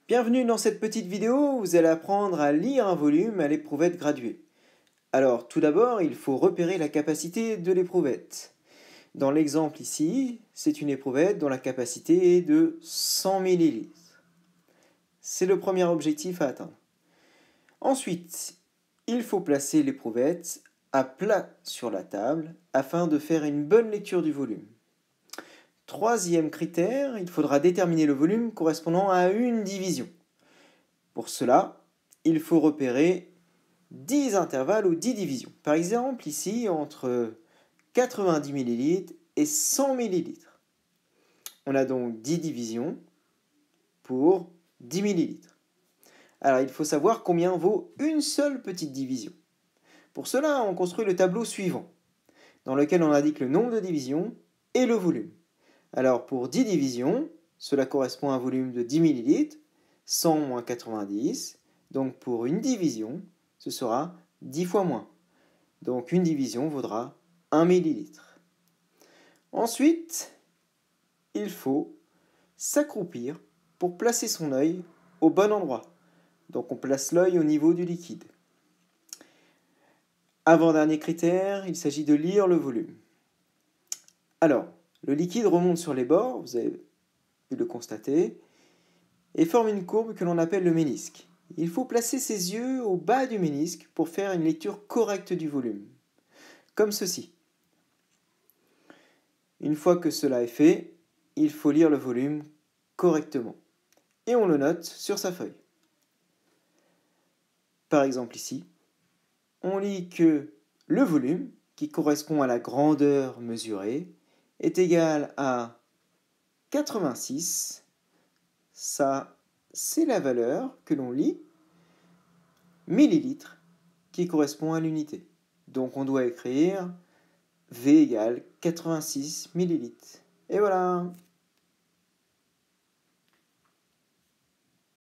Bienvenue dans cette petite vidéo où vous allez apprendre à lire un volume à l'éprouvette graduée. Alors tout d'abord, il faut repérer la capacité de l'éprouvette. Dans l'exemple ici, c'est une éprouvette dont la capacité est de 100 ml. C'est le premier objectif à atteindre. Ensuite, il faut placer l'éprouvette à plat sur la table afin de faire une bonne lecture du volume. Troisième critère, il faudra déterminer le volume correspondant à une division. Pour cela, il faut repérer 10 intervalles ou 10 divisions. Par exemple, ici, entre 90 ml et 100 ml. On a donc 10 divisions pour 10 ml. Alors, il faut savoir combien vaut une seule petite division. Pour cela, on construit le tableau suivant, dans lequel on indique le nombre de divisions et le volume. Alors, pour 10 divisions, cela correspond à un volume de 10 ml, 100 moins 90, donc pour une division, ce sera 10 fois moins. Donc une division vaudra 1 ml. Ensuite, il faut s'accroupir pour placer son œil au bon endroit. Donc on place l'œil au niveau du liquide. Avant-dernier critère, il s'agit de lire le volume. Alors, le liquide remonte sur les bords, vous avez pu le constater, et forme une courbe que l'on appelle le ménisque. Il faut placer ses yeux au bas du ménisque pour faire une lecture correcte du volume, comme ceci. Une fois que cela est fait, il faut lire le volume correctement, et on le note sur sa feuille. Par exemple ici, on lit que le volume, qui correspond à la grandeur mesurée, est égal à 86. Ça, c'est la valeur que l'on lit, millilitres, qui correspond à l'unité. Donc on doit écrire V égale 86 millilitres. Et voilà!